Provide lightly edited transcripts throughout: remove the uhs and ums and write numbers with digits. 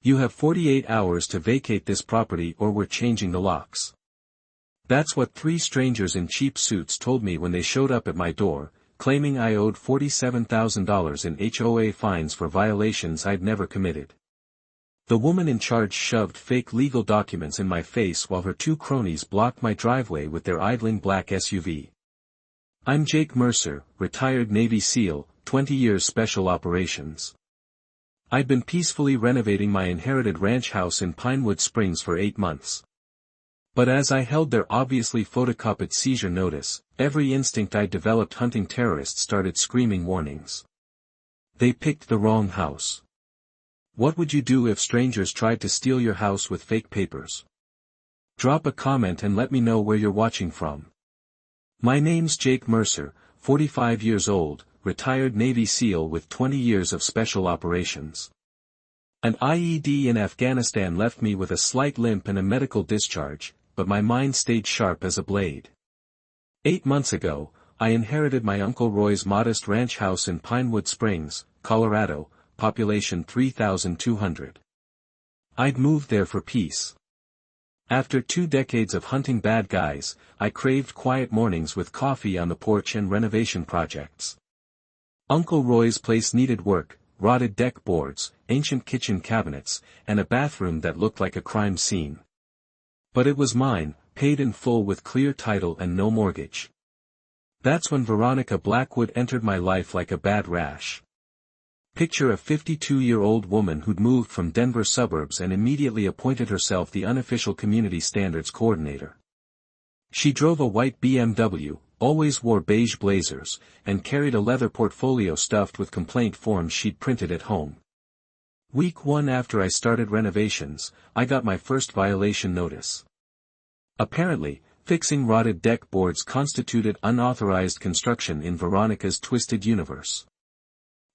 You have 48 hours to vacate this property or we're changing the locks. That's what 3 strangers in cheap suits told me when they showed up at my door, claiming I owed $47,000 in HOA fines for violations I'd never committed. The woman in charge shoved fake legal documents in my face while her 2 cronies blocked my driveway with their idling black SUV. I'm Jake Mercer, retired Navy SEAL, 20 years Special Operations. I'd been peacefully renovating my inherited ranch house in Pinewood Springs for 8 months. But as I held their obviously photocopied seizure notice, every instinct I developed hunting terrorists started screaming warnings. They picked the wrong house. What would you do if strangers tried to steal your house with fake papers? Drop a comment and let me know where you're watching from. My name's Jake Mercer, 45 years old, retired Navy SEAL with 20 years of Special Operations. An IED in Afghanistan left me with a slight limp and a medical discharge, but my mind stayed sharp as a blade. 8 months ago, I inherited my Uncle Roy's modest ranch house in Pinewood Springs, Colorado, population 3,200. I'd moved there for peace. After 2 decades of hunting bad guys, I craved quiet mornings with coffee on the porch and renovation projects. Uncle Roy's place needed work, rotted deck boards, ancient kitchen cabinets, and a bathroom that looked like a crime scene. But it was mine, paid in full with clear title and no mortgage. That's when Veronica Blackwood entered my life like a bad rash. Picture a 52-year-old woman who'd moved from Denver suburbs and immediately appointed herself the unofficial community standards coordinator. She drove a white BMW, always wore beige blazers, and carried a leather portfolio stuffed with complaint forms she'd printed at home. Week 1 after I started renovations, I got my first violation notice. Apparently, fixing rotted deck boards constituted unauthorized construction in Veronica's twisted universe.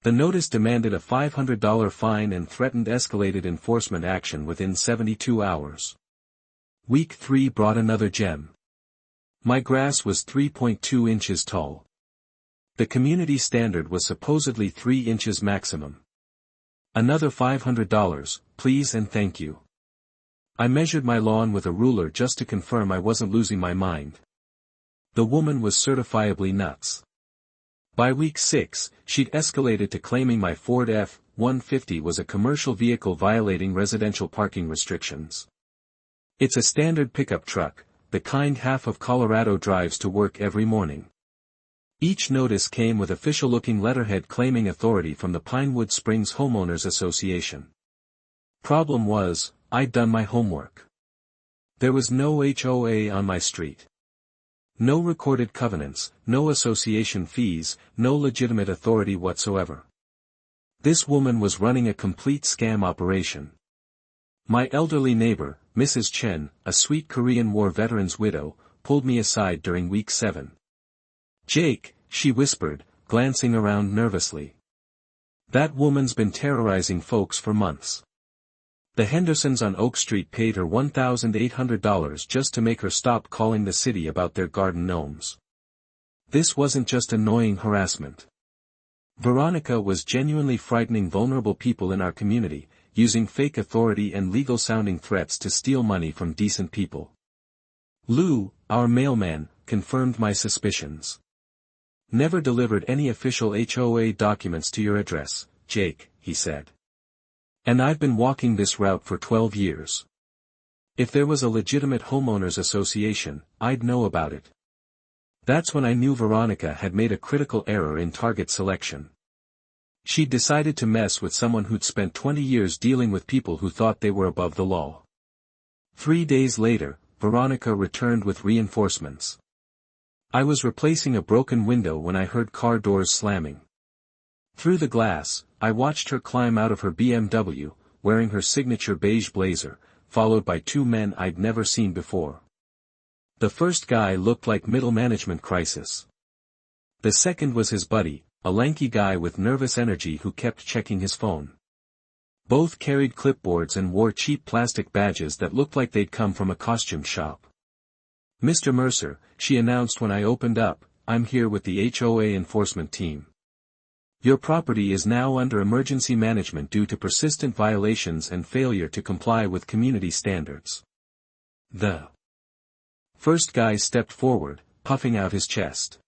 The notice demanded a $500 fine and threatened escalated enforcement action within 72 hours. Week 3 brought another gem. My grass was 3.2 inches tall. The community standard was supposedly 3 inches maximum. Another $500, please and thank you. I measured my lawn with a ruler just to confirm I wasn't losing my mind. The woman was certifiably nuts. By week 6, she'd escalated to claiming my Ford F-150 was a commercial vehicle violating residential parking restrictions. It's a standard pickup truck, the kind half of Colorado drives to work every morning. Each notice came with official-looking letterhead claiming authority from the Pinewood Springs Homeowners Association. Problem was, I'd done my homework. There was no HOA on my street. No recorded covenants, no association fees, no legitimate authority whatsoever. This woman was running a complete scam operation. My elderly neighbor, Mrs. Chen, a sweet Korean War veteran's widow, pulled me aside during week 7. Jake, she whispered, glancing around nervously. That woman's been terrorizing folks for months. The Hendersons on Oak Street paid her $1,800 just to make her stop calling the city about their garden gnomes. This wasn't just annoying harassment. Veronica was genuinely frightening vulnerable people in our community, using fake authority and legal-sounding threats to steal money from decent people. Lou, our mailman, confirmed my suspicions. Never delivered any official HOA documents to your address, Jake, he said. And I've been walking this route for 12 years. If there was a legitimate homeowners association, I'd know about it. That's when I knew Veronica had made a critical error in target selection. She'd decided to mess with someone who'd spent 20 years dealing with people who thought they were above the law. 3 days later, Veronica returned with reinforcements. I was replacing a broken window when I heard car doors slamming. Through the glass, I watched her climb out of her BMW, wearing her signature beige blazer, followed by 2 men I'd never seen before. The first guy looked like middle management crisis. The second was his buddy, a lanky guy with nervous energy who kept checking his phone. Both carried clipboards and wore cheap plastic badges that looked like they'd come from a costume shop. Mr. Mercer, she announced when I opened up, I'm here with the HOA enforcement team. Your property is now under emergency management due to persistent violations and failure to comply with community standards. The first guy stepped forward, puffing out his chest.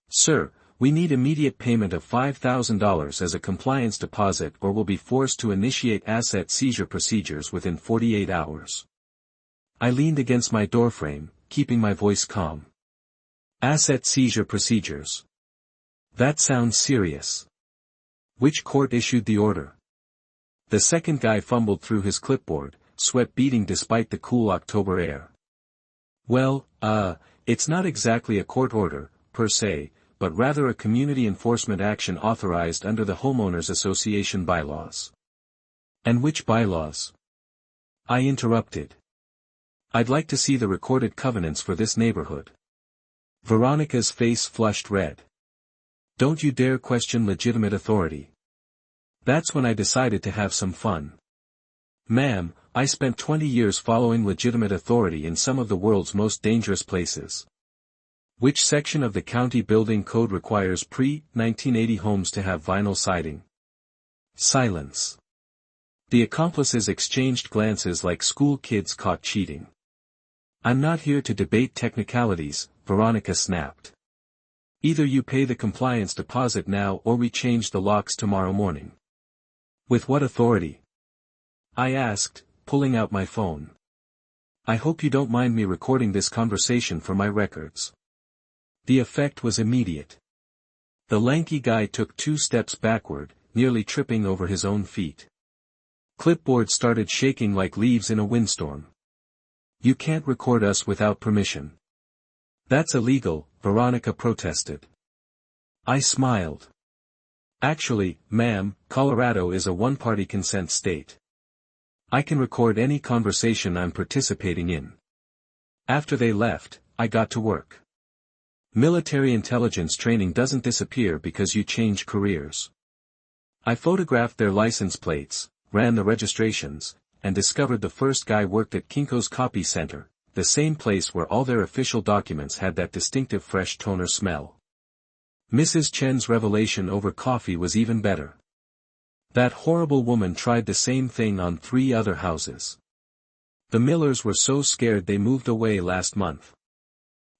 Sir, we need immediate payment of $5,000 as a compliance deposit or will be forced to initiate asset seizure procedures within 48 hours. I leaned against my doorframe, keeping my voice calm. Asset seizure procedures. That sounds serious. Which court issued the order? The second guy fumbled through his clipboard, sweat beading despite the cool October air. Well, it's not exactly a court order, per se, but rather a community enforcement action authorized under the Homeowners Association bylaws. And which bylaws? I interrupted. I'd like to see the recorded covenants for this neighborhood. Veronica's face flushed red. Don't you dare question legitimate authority. That's when I decided to have some fun. Ma'am, I spent 20 years following legitimate authority in some of the world's most dangerous places. Which section of the county building code requires pre-1980 homes to have vinyl siding? Silence. The accomplices exchanged glances like school kids caught cheating. I'm not here to debate technicalities, Veronica snapped. Either you pay the compliance deposit now or we change the locks tomorrow morning. With what authority? I asked, pulling out my phone. I hope you don't mind me recording this conversation for my records. The effect was immediate. The lanky guy took 2 steps backward, nearly tripping over his own feet. Clipboard started shaking like leaves in a windstorm. You can't record us without permission. That's illegal, Veronica protested. I smiled. Actually, ma'am, Colorado is a one-party consent state. I can record any conversation I'm participating in. After they left, I got to work. Military intelligence training doesn't disappear because you change careers. I photographed their license plates, ran the registrations, and discovered the first guy worked at Kinko's Copy Center, the same place where all their official documents had that distinctive fresh toner smell. Mrs. Chen's revelation over coffee was even better. That horrible woman tried the same thing on 3 other houses. The Millers were so scared they moved away last month.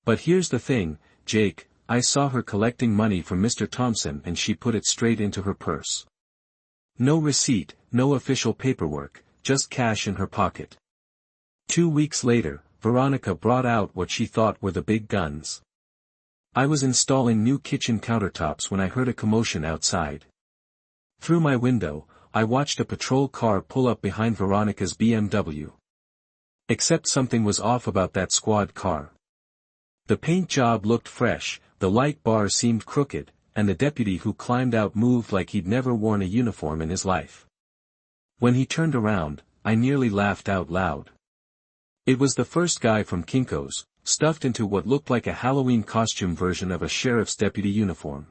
But here's the thing, Jake, I saw her collecting money from Mr. Thompson and she put it straight into her purse. No receipt, no official paperwork, just cash in her pocket. 2 weeks later, Veronica brought out what she thought were the big guns. I was installing new kitchen countertops when I heard a commotion outside. Through my window, I watched a patrol car pull up behind Veronica's BMW. Except something was off about that squad car. The paint job looked fresh, the light bar seemed crooked, and the deputy who climbed out moved like he'd never worn a uniform in his life. When he turned around, I nearly laughed out loud. It was the first guy from Kinko's, stuffed into what looked like a Halloween costume version of a sheriff's deputy uniform.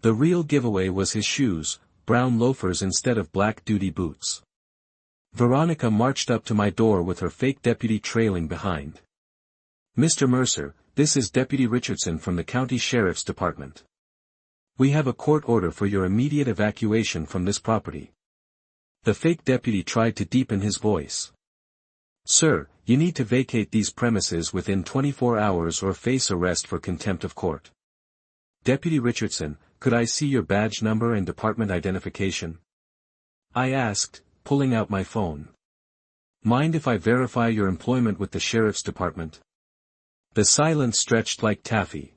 The real giveaway was his shoes, brown loafers instead of black duty boots. Veronica marched up to my door with her fake deputy trailing behind. Mr. Mercer, this is Deputy Richardson from the County Sheriff's Department. We have a court order for your immediate evacuation from this property. The fake deputy tried to deepen his voice. Sir, you need to vacate these premises within 24 hours or face arrest for contempt of court. Deputy Richardson, could I see your badge number and department identification? I asked, pulling out my phone. Mind if I verify your employment with the Sheriff's Department? The silence stretched like taffy.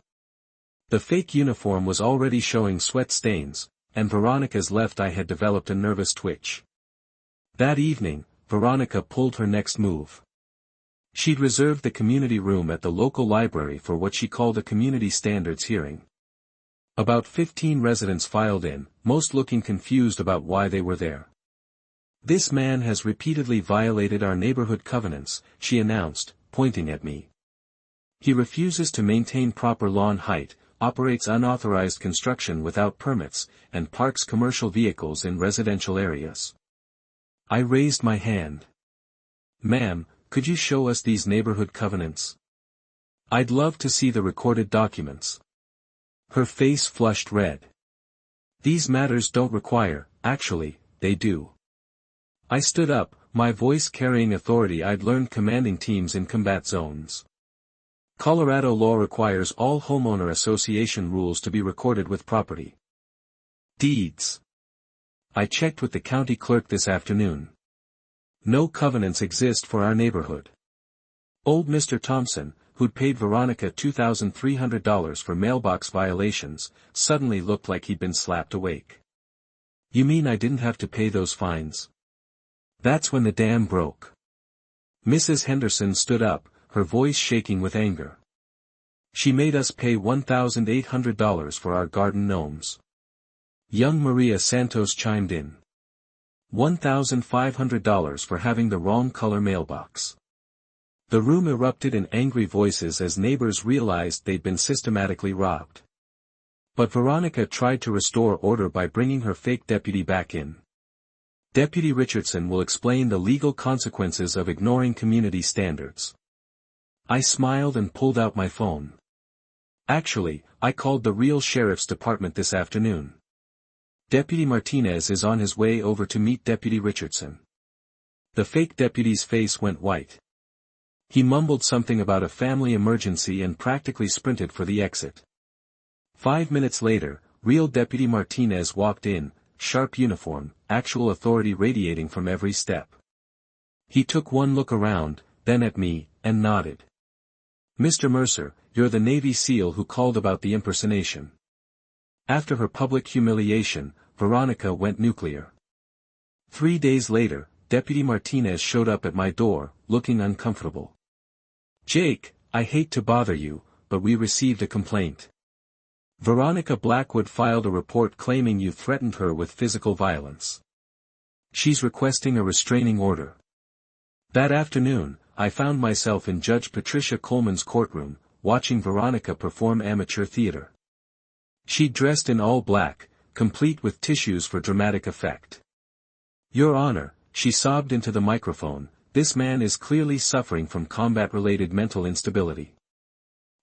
The fake uniform was already showing sweat stains, and Veronica's left eye had developed a nervous twitch. That evening, Veronica pulled her next move. She'd reserved the community room at the local library for what she called a community standards hearing. About 15 residents filed in, most looking confused about why they were there. This man has repeatedly violated our neighborhood covenants, she announced, pointing at me. He refuses to maintain proper lawn height, operates unauthorized construction without permits, and parks commercial vehicles in residential areas. I raised my hand. Ma'am, could you show us these neighborhood covenants? I'd love to see the recorded documents. Her face flushed red. These matters don't require, actually, they do. I stood up, my voice carrying authority I'd learned commanding teams in combat zones. Colorado law requires all homeowner association rules to be recorded with property deeds. I checked with the county clerk this afternoon. No covenants exist for our neighborhood. Old Mr. Thompson, who'd paid Veronica $2,300 for mailbox violations, suddenly looked like he'd been slapped awake. You mean I didn't have to pay those fines? That's when the dam broke. Mrs. Henderson stood up, her voice shaking with anger. She made us pay $1,800 for our garden gnomes. Young Maria Santos chimed in. $1,500 for having the wrong color mailbox. The room erupted in angry voices as neighbors realized they'd been systematically robbed. But Veronica tried to restore order by bringing her fake deputy back in. Deputy Richardson will explain the legal consequences of ignoring community standards. I smiled and pulled out my phone. Actually, I called the real sheriff's department this afternoon. Deputy Martinez is on his way over to meet Deputy Richardson. The fake deputy's face went white. He mumbled something about a family emergency and practically sprinted for the exit. 5 minutes later, real Deputy Martinez walked in, sharp uniform, actual authority radiating from every step. He took one look around, then at me, and nodded. Mr. Mercer, you're the Navy SEAL who called about the impersonation. After her public humiliation, Veronica went nuclear. 3 days later, Deputy Martinez showed up at my door, looking uncomfortable. Jake, I hate to bother you, but we received a complaint. Veronica Blackwood filed a report claiming you threatened her with physical violence. She's requesting a restraining order. That afternoon, I found myself in Judge Patricia Coleman's courtroom, watching Veronica perform amateur theater. She dressed in all black, complete with tissues for dramatic effect. Your Honor, she sobbed into the microphone, this man is clearly suffering from combat-related mental instability.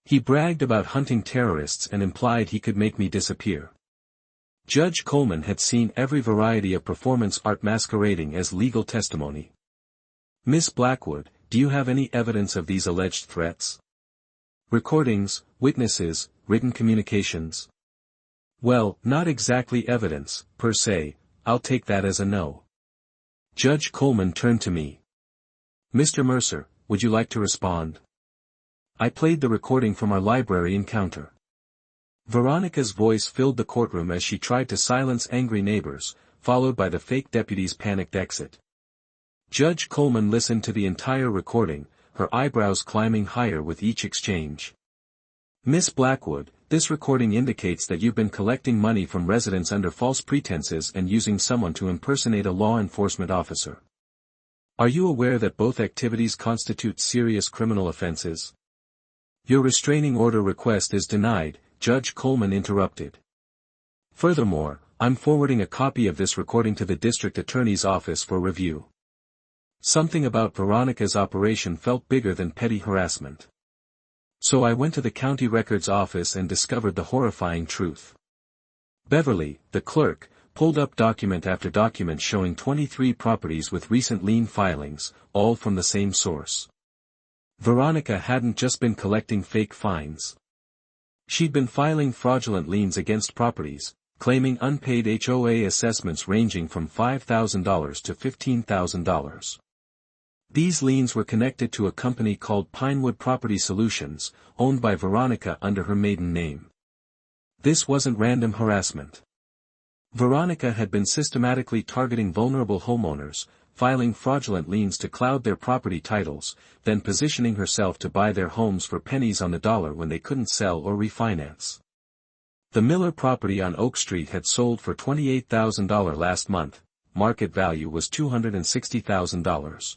He bragged about hunting terrorists and implied he could make me disappear. Judge Coleman had seen every variety of performance art masquerading as legal testimony. Miss Blackwood, do you have any evidence of these alleged threats? Recordings, witnesses, written communications? Well, not exactly evidence, per se, I'll take that as a no. Judge Coleman turned to me. Mr. Mercer, would you like to respond? I played the recording from our library encounter. Veronica's voice filled the courtroom as she tried to silence angry neighbors, followed by the fake deputy's panicked exit. Judge Coleman listened to the entire recording, her eyebrows climbing higher with each exchange. Miss Blackwood, this recording indicates that you've been collecting money from residents under false pretenses and using someone to impersonate a law enforcement officer. Are you aware that both activities constitute serious criminal offenses? Your restraining order request is denied, Judge Coleman interrupted. Furthermore, I'm forwarding a copy of this recording to the district attorney's office for review. Something about Veronica's operation felt bigger than petty harassment. So I went to the county records office and discovered the horrifying truth. Beverly, the clerk, pulled up document after document showing 23 properties with recent lien filings, all from the same source. Veronica hadn't just been collecting fake fines. She'd been filing fraudulent liens against properties, claiming unpaid HOA assessments ranging from $5,000 to $15,000. These liens were connected to a company called Pinewood Property Solutions, owned by Veronica under her maiden name. This wasn't random harassment. Veronica had been systematically targeting vulnerable homeowners, filing fraudulent liens to cloud their property titles, then positioning herself to buy their homes for pennies on the dollar when they couldn't sell or refinance. The Miller property on Oak Street had sold for $28,000 last month, market value was $260,000.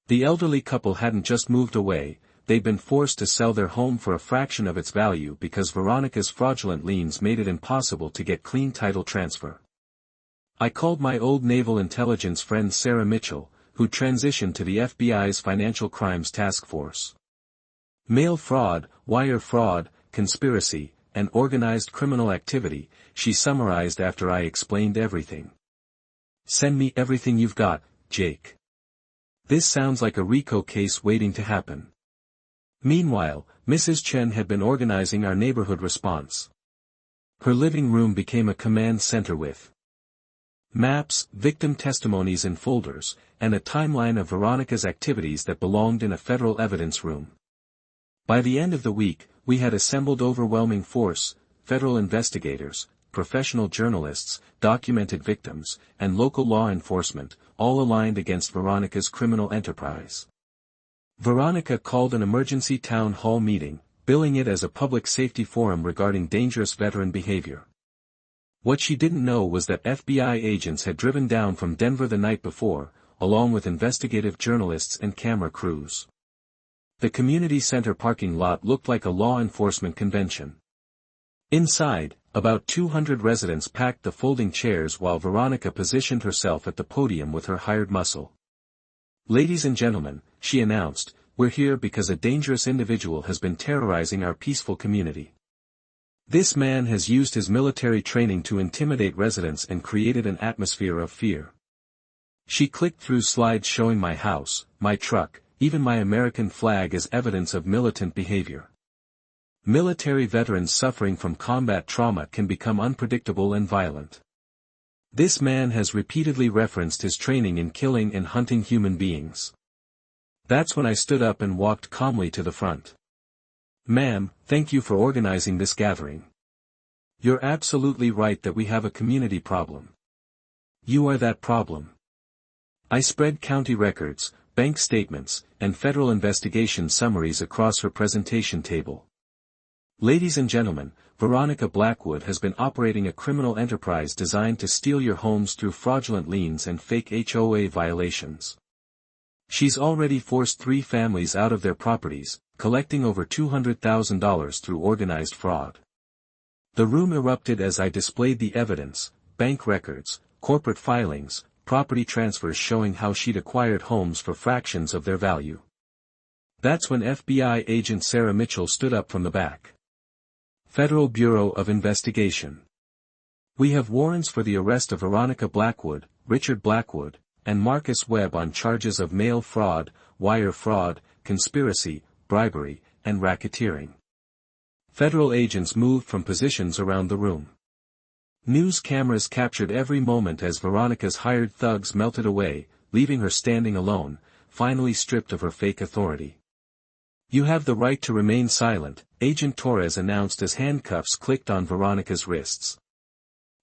The elderly couple hadn't just moved away, they'd been forced to sell their home for a fraction of its value because Veronica's fraudulent liens made it impossible to get clean title transfer. I called my old naval intelligence friend Sarah Mitchell, who transitioned to the FBI's Financial Crimes Task Force. Mail fraud, wire fraud, conspiracy, and organized criminal activity, she summarized after I explained everything. "Send me everything you've got, Jake. This sounds like a RICO case waiting to happen." Meanwhile, Mrs. Chen had been organizing our neighborhood response. Her living room became a command center with maps, victim testimonies in folders, and a timeline of Veronica's activities that belonged in a federal evidence room. By the end of the week, we had assembled overwhelming force: federal investigators, professional journalists, documented victims, and local law enforcement, all aligned against Veronica's criminal enterprise. Veronica called an emergency town hall meeting, billing it as a public safety forum regarding dangerous veteran behavior. What she didn't know was that FBI agents had driven down from Denver the night before, along with investigative journalists and camera crews. The community center parking lot looked like a law enforcement convention. Inside, about 200 residents packed the folding chairs while Veronica positioned herself at the podium with her hired muscle. "Ladies and gentlemen," she announced, "we're here because a dangerous individual has been terrorizing our peaceful community. This man has used his military training to intimidate residents and created an atmosphere of fear." She clicked through slides showing my house, my truck, even my American flag as evidence of militant behavior. Military veterans suffering from combat trauma can become unpredictable and violent. This man has repeatedly referenced his training in killing and hunting human beings. That's when I stood up and walked calmly to the front. "Ma'am, thank you for organizing this gathering. You're absolutely right that we have a community problem. You are that problem." I spread county records, bank statements, and federal investigation summaries across her presentation table. "Ladies and gentlemen, Veronica Blackwood has been operating a criminal enterprise designed to steal your homes through fraudulent liens and fake HOA violations. She's already forced 3 families out of their properties, collecting over $200,000 through organized fraud." The room erupted as I displayed the evidence: bank records, corporate filings, property transfers showing how she'd acquired homes for fractions of their value. That's when FBI agent Sarah Mitchell stood up from the back. "Federal Bureau of Investigation. We have warrants for the arrest of Veronica Blackwood, Richard Blackwood, and Marcus Webb on charges of mail fraud, wire fraud, conspiracy, bribery, and racketeering." Federal agents moved from positions around the room. News cameras captured every moment as Veronica's hired thugs melted away, leaving her standing alone, finally stripped of her fake authority. "You have the right to remain silent," Agent Torres announced as handcuffs clicked on Veronica's wrists.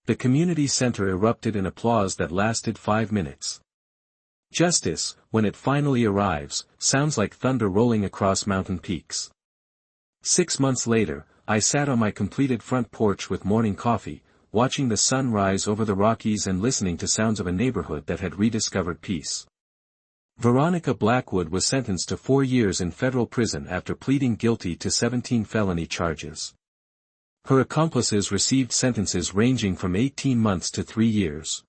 The community center erupted in applause that lasted 5 minutes. Justice, when it finally arrives, sounds like thunder rolling across mountain peaks. 6 months later, I sat on my completed front porch with morning coffee, watching the sun rise over the Rockies and listening to sounds of a neighborhood that had rediscovered peace. Veronica Blackwood was sentenced to 4 years in federal prison after pleading guilty to 17 felony charges. Her accomplices received sentences ranging from 18 months to 3 years.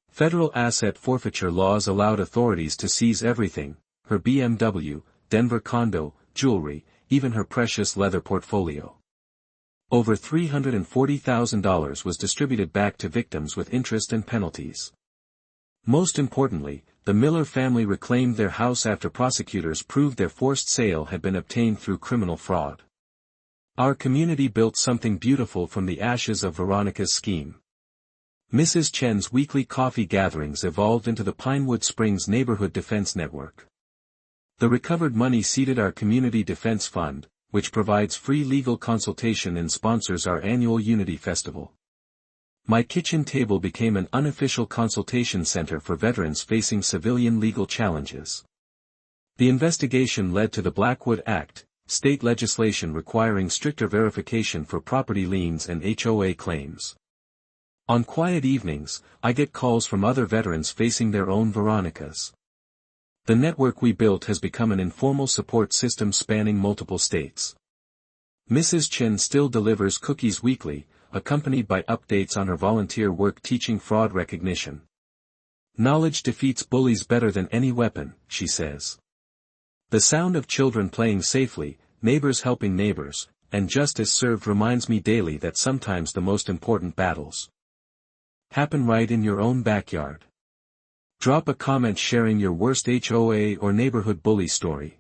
Federal asset forfeiture laws allowed authorities to seize everything: her BMW, Denver condo, jewelry, even her precious leather portfolio. Over $340,000 was distributed back to victims with interest and penalties. Most importantly, the Miller family reclaimed their house after prosecutors proved their forced sale had been obtained through criminal fraud. Our community built something beautiful from the ashes of Veronica's scheme. Mrs. Chen's weekly coffee gatherings evolved into the Pinewood Springs Neighborhood Defense Network. The recovered money seeded our Community Defense Fund, which provides free legal consultation and sponsors our annual Unity Festival. My kitchen table became an unofficial consultation center for veterans facing civilian legal challenges. The investigation led to the Blackwood Act, state legislation requiring stricter verification for property liens and HOA claims. On quiet evenings, I get calls from other veterans facing their own Veronicas. The network we built has become an informal support system spanning multiple states. Mrs. Chen still delivers cookies weekly, accompanied by updates on her volunteer work teaching fraud recognition. "Knowledge defeats bullies better than any weapon," she says. The sound of children playing safely, neighbors helping neighbors, and justice served reminds me daily that sometimes the most important battles happen right in your own backyard. Drop a comment sharing your worst HOA or neighborhood bully story.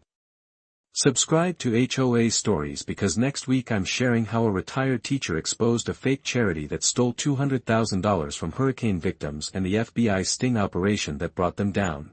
Subscribe to HOA Stories because next week I'm sharing how a retired teacher exposed a fake charity that stole $200,000 from hurricane victims and the FBI sting operation that brought them down.